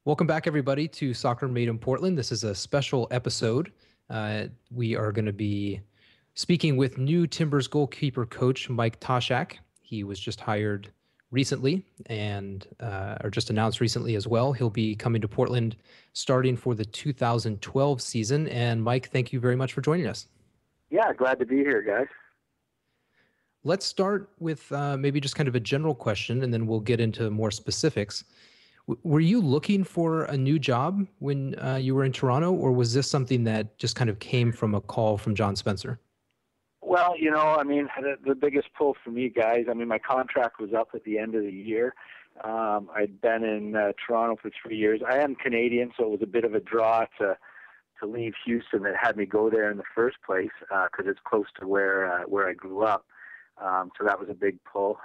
Welcome back, everybody, to Soccer Made in Portland. This is a special episode. We are going to be speaking with new Timbers goalkeeper coach Mike Toshack. He was just hired recently or just announced recently as well. He'll be coming to Portland starting for the 2012 season. And Mike, thank you very much for joining us. Yeah, glad to be here, guys. Let's start with maybe just kind of a general question, and then we'll get into more specifics. Were you looking for a new job when you were in Toronto, or was this something that just kind of came from a call from John Spencer? Well, the biggest pull for me, guys, my contract was up at the end of the year. I'd been in Toronto for 3 years. I am Canadian, so it was a bit of a draw to leave Houston that had me go there in the first place because it's close to where I grew up. So that was a big pull.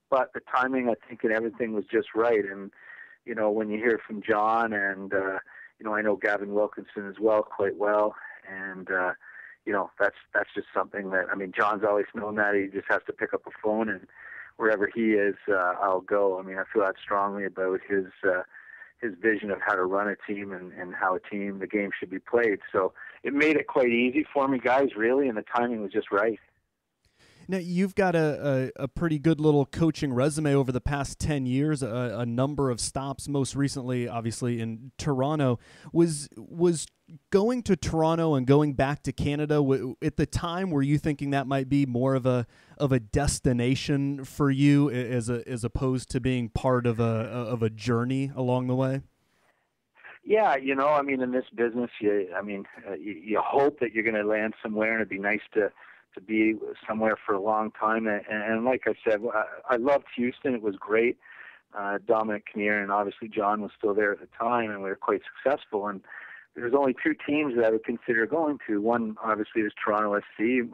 But the timing, I think, and everything was just right. And, when you hear from John and, I know Gavin Wilkinson as well quite well. And, that's just something that, John's always known that. He just has to pick up a phone, and wherever he is, I'll go. I feel that strongly about his vision of how to run a team and how the game should be played. So it made it quite easy for me, guys, really, and the timing was just right. Now, you've got a pretty good little coaching resume over the past 10 years, a number of stops, most recently, obviously, in Toronto. Was going to Toronto and going back to Canada, at the time, were you thinking that might be more of a destination for you as opposed to being part of a journey along the way? Yeah, in this business, you hope that you're going to land somewhere, and it'd be nice to be somewhere for a long time. And like I said, I loved Houston. It was great. Dominic Kinnear and obviously John was still there at the time, and we were quite successful. And there's only two teams that I would consider going to. One, obviously, is Toronto SC,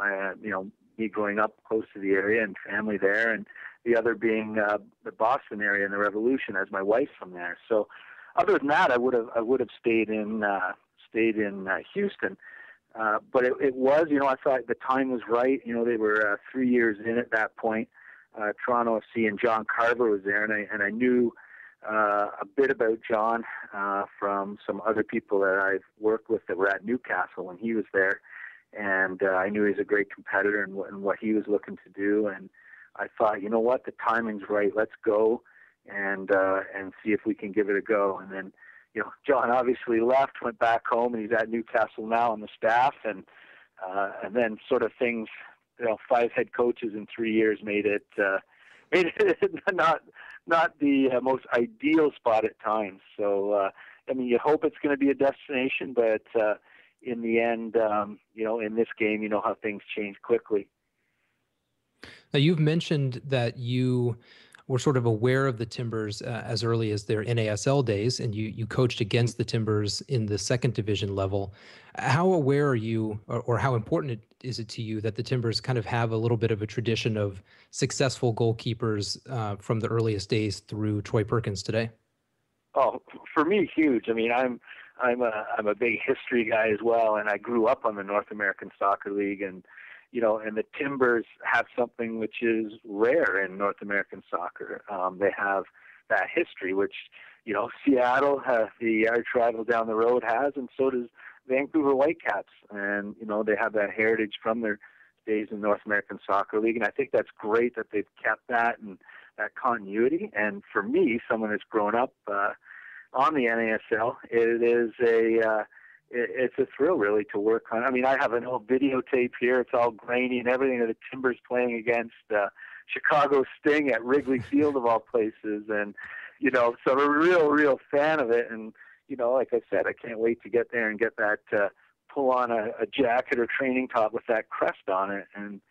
me growing up close to the area and family there, and the other being the Boston area and the Revolution, as my wife's from there. So other than that, I would have stayed in Houston. But it was, I thought the time was right. They were 3 years in at that point. Toronto FC and John Carver was there, and I knew a bit about John from some other people that I've worked with that were at Newcastle when he was there. And I knew he was a great competitor and what he was looking to do. And I thought, you know what, the timing's right. Let's go and see if we can give it a go. And then, John obviously left, went back home, and he's at Newcastle now on the staff. And then sort of things, 5 head coaches in 3 years made it not the most ideal spot at times. So, you hope it's going to be a destination, but in the end, in this game, you know how things change quickly. Now, you've mentioned that you were sort of aware of the Timbers as early as their NASL days, and you coached against the Timbers in the second division level. How aware are you, or how important is it to you that the Timbers kind of have a little bit of a tradition of successful goalkeepers from the earliest days through Troy Perkins today? Oh, for me, huge. I'm a big history guy as well, and I grew up on the North American Soccer League, and and the Timbers have something which is rare in North American soccer. They have that history, which, Seattle, the arch rival down the road, has, and so does Vancouver Whitecaps. And, they have that heritage from their days in North American Soccer League. And I think that's great that they've kept that and that continuity. And for me, someone that's grown up on the NASL, it's a thrill, really, to work on. I have an old videotape here. It's all grainy and everything of the Timbers playing against Chicago Sting at Wrigley Field, of all places. And, so I'm a real fan of it. And, like I said, I can't wait to get there and get that, pull on a jacket or training top with that crest on it. And,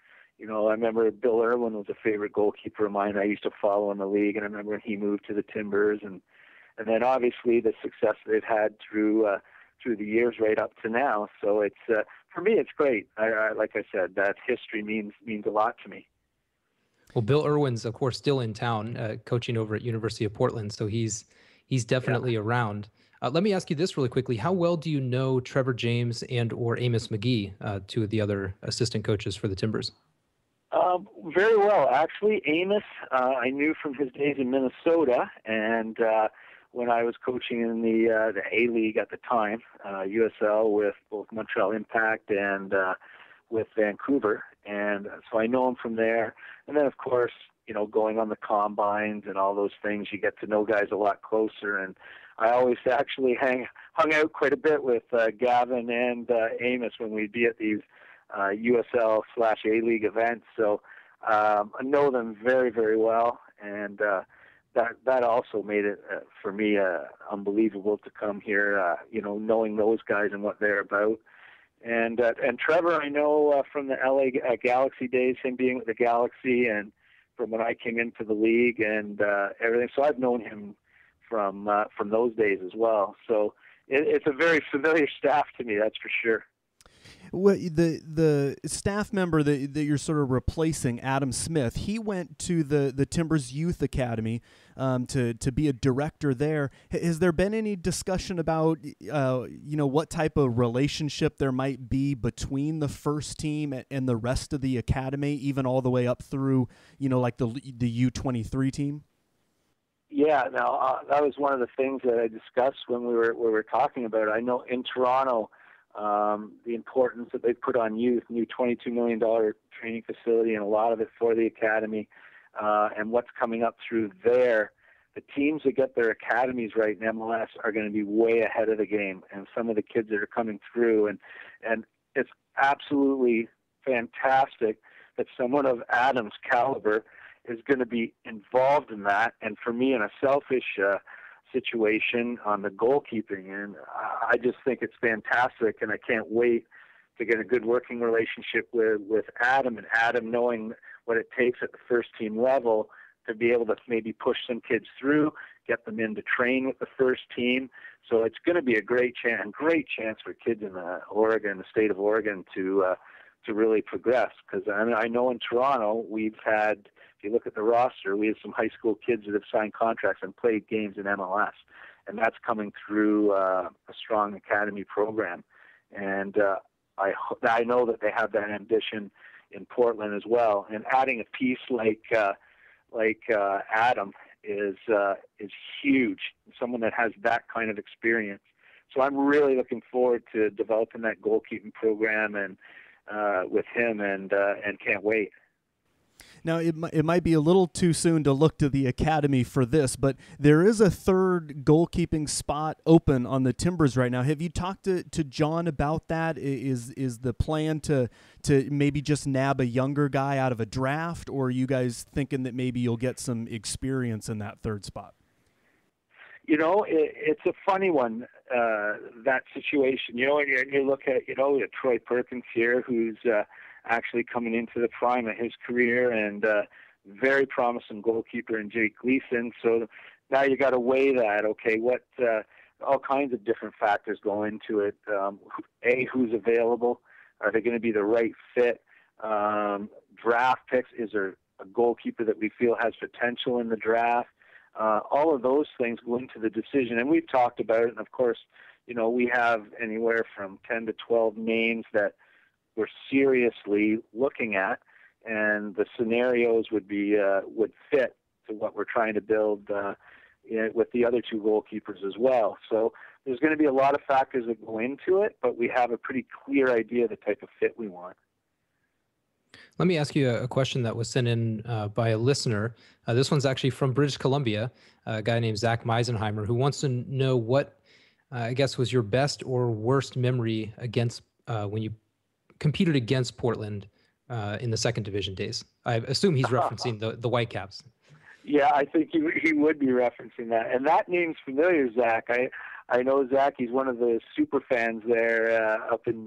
I remember Bill Irwin was a favorite goalkeeper of mine. I used to follow in the league, and I remember when he moved to the Timbers. And then, obviously, the success they've had through the years right up to now. So it's for me, it's great. Like I said, that history means a lot to me. Well, Bill Irwin's, of course, still in town, coaching over at University of Portland, so he's definitely around. Let me ask you this really quickly: how well do you know Trevor James and or Amos McGee, two of the other assistant coaches for the Timbers? Very well, actually. Amos, I knew from his days in Minnesota, and when I was coaching in the A League at the time, USL, with both Montreal Impact and with Vancouver, and so I know him from there. And then, of course, going on the combines and all those things, you get to know guys a lot closer. And I always actually hung out quite a bit with Gavin and Amos when we'd be at these USL/A League events. So I know them very, very well, and that also made it for me unbelievable to come here. Knowing those guys and what they're about. And Trevor, I know from the LA Galaxy days, him being with the Galaxy, and from when I came into the league and everything. So I've known him from those days as well. So it's a very familiar staff to me, that's for sure. Well, the staff member that you're sort of replacing, Adam Smith, he went to the Timbers Youth Academy to be a director there. Has there been any discussion about what type of relationship there might be between the first team and the rest of the academy, even all the way up through like the U23 team? Yeah, now that was one of the things that I discussed when we were talking about it. I know in Toronto, the importance that they put on youth, new $22 million training facility, and a lot of it for the academy, and what's coming up through there. The teams that get their academies right in MLS are going to be way ahead of the game, and some of the kids that are coming through, and it's absolutely fantastic that someone of Adam's caliber is going to be involved in that. And for me, in a selfish situation on the goalkeeping, and I just think it's fantastic, and I can't wait to get a good working relationship with Adam, and Adam knowing what it takes at the first team level to be able to maybe push some kids through, get them in to train with the first team. So it's going to be a great chance for kids in the state of Oregon to really progress. Because I know in Toronto we've had, if you look at the roster, we have some high school kids that have signed contracts and played games in MLS, and that's coming through a strong academy program. And I know that they have that ambition in Portland as well. And adding a piece like Adam is huge. Someone that has that kind of experience. So I'm really looking forward to developing that goalkeeping program and with him, and can't wait. Now, it might be a little too soon to look to the academy for this, but there is a third goalkeeping spot open on the Timbers right now. Have you talked to John about that? Is the plan to maybe just nab a younger guy out of a draft, or are you guys thinking that maybe you'll get some experience in that third spot? It's a funny one, that situation. And you look at, Troy Perkins here, who's actually coming into the prime of his career, and very promising goalkeeper in Jake Gleason. So now you got to weigh that. Okay, what all kinds of different factors go into it. Who's available? Are they going to be the right fit? Draft picks. Is there a goalkeeper that we feel has potential in the draft? All of those things go into the decision, and we've talked about it. And of course, we have anywhere from 10 to 12 names that we're seriously looking at, and the scenarios would fit to what we're trying to build with the other two goalkeepers as well. So there's going to be a lot of factors that go into it, but we have a pretty clear idea of the type of fit we want. Let me ask you a question that was sent in by a listener. This one's actually from British Columbia, a guy named Zach Meisenheimer, who wants to know what, I guess, was your best or worst memory against when you competed against Portland in the second division days. I assume he's referencing the Whitecaps. Yeah, I think he would be referencing that. And that name's familiar, Zach. I know Zach. He's one of the super fans there up in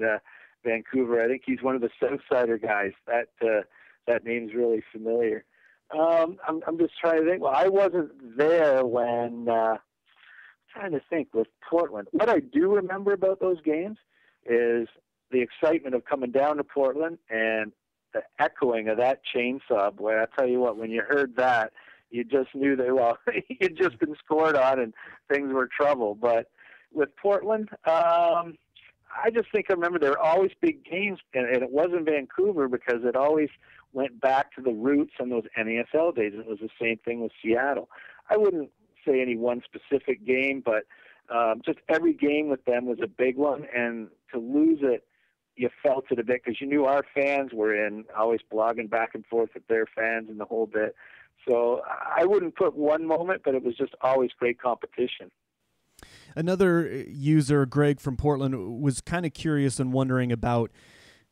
Vancouver. I think he's one of the Southsider guys. That name's really familiar. I'm just trying to think. Well, I wasn't there when trying to think with Portland. What I do remember about those games is the excitement of coming down to Portland and the echoing of that chainsaw. Boy, I tell you what, when you heard that, you just knew that, you'd just been scored on and things were trouble. But with Portland, I just think I remember there were always big games, and it wasn't Vancouver because it always went back to the roots on those NASL days. It was the same thing with Seattle. I wouldn't say any one specific game, but just every game with them was a big one, and to lose it, you felt it a bit because you knew our fans were in, always blogging back and forth with their fans and the whole bit. So I wouldn't put one moment, but it was just always great competition. Another user, Greg from Portland, was kind of curious and wondering about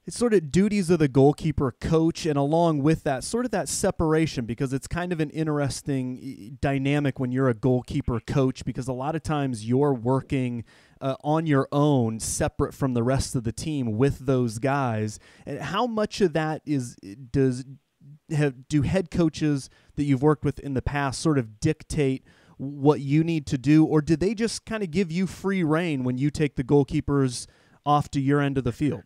it's sort of duties of the goalkeeper coach, and along with that, sort of that separation, because it's kind of an interesting dynamic when you're a goalkeeper coach, because a lot of times you're working on your own, separate from the rest of the team with those guys. And how much of that do head coaches that you've worked with in the past sort of dictate what you need to do, or do they just kind of give you free rein when you take the goalkeepers off to your end of the field?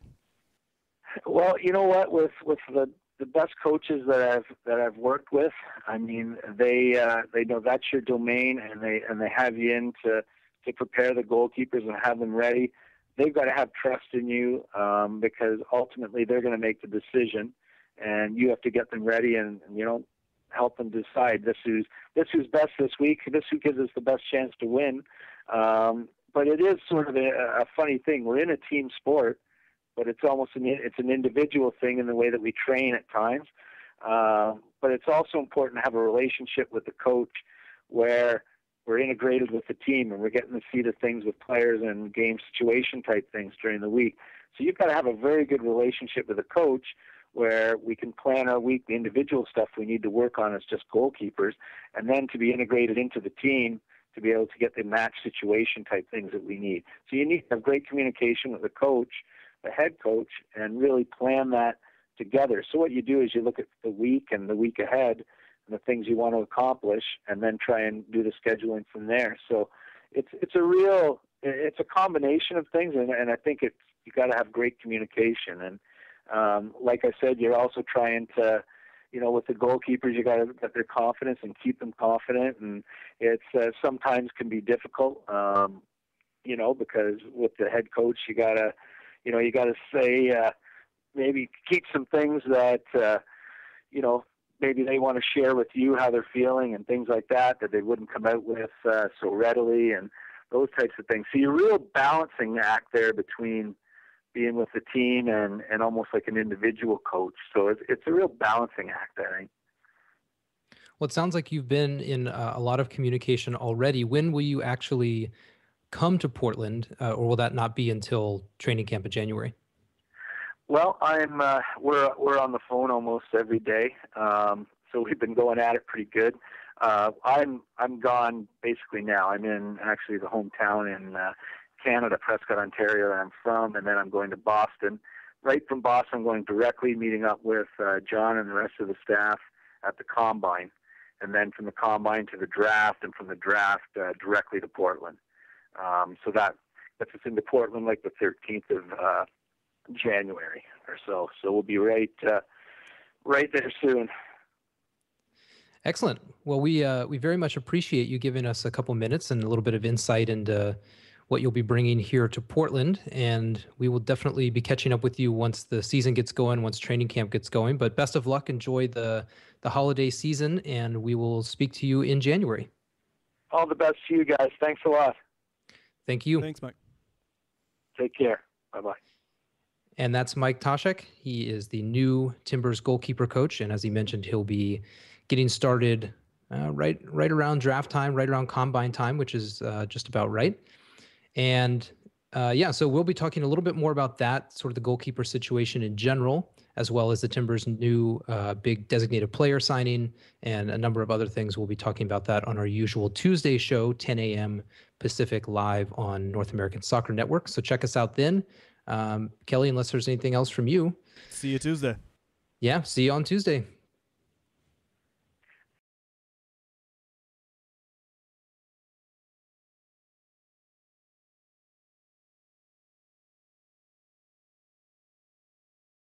Well, you know what, with the best coaches that I've worked with, I mean, they know that's your domain, and they have you in to prepare the goalkeepers and have them ready. They've got to have trust in you, because ultimately they're going to make the decision, and you have to get them ready and help them decide this who's best this week, this who gives us the best chance to win. But it is sort of a funny thing. We're in a team sport, but it's almost it's an individual thing in the way that we train at times. But it's also important to have a relationship with the coach where we're integrated with the team and we're getting to see the things with players and game situation type things during the week. So you've got to have a very good relationship with the coach where we can plan our week, the individual stuff we need to work on as just goalkeepers, and then to be integrated into the team to be able to get the match situation type things that we need. So you need to have great communication with the coach, the head coach, and really plan that together. So what you do is you look at the week and the week ahead and the things you want to accomplish, and then try and do the scheduling from there. So it's a combination of things, and I think you got to have great communication. And like I said, you're also trying to, with the goalkeepers, you got to get their confidence and keep them confident. And it's sometimes can be difficult, because with the head coach, you gotta say, maybe keep some things that, maybe they want to share with you how they're feeling and things like that they wouldn't come out with so readily, and those types of things. So you're real balancing act there between being with the team and almost like an individual coach. So it's a real balancing act, I think. Well, it sounds like you've been in a lot of communication already. When will you actually come to Portland, or will that not be until training camp in January? Well, we're on the phone almost every day, so we've been going at it pretty good. I'm gone basically now. I'm in actually the hometown in Canada, Prescott, Ontario, that I'm from, and then I'm going to Boston. Right from Boston, I'm going directly, meeting up with John and the rest of the staff at the Combine, and then from the Combine to the draft, and from the draft directly to Portland. So that gets us into Portland like the 13th of January or so. So we'll be right there soon. Excellent. Well, we very much appreciate you giving us a couple minutes and a little bit of insight into what you'll be bringing here to Portland, and we will definitely be catching up with you once the season gets going, once training camp gets going. But best of luck. Enjoy the holiday season, and we will speak to you in January. All the best to you guys. Thanks a lot. Thank you. Thanks, Mike. Take care. Bye-bye. And that's Mike Toshack. He is the new Timbers goalkeeper coach, and as he mentioned, he'll be getting started right around draft time, right around combine time, which is just about right. And so we'll be talking a little bit more about that, sort of the goalkeeper situation in general, as well as the Timbers' new big designated player signing and a number of other things. We'll be talking about that on our usual Tuesday show, 10 a.m. Pacific, live on North American Soccer Network. So check us out then. Kelly, unless there's anything else from you. See you Tuesday. Yeah, see you on Tuesday.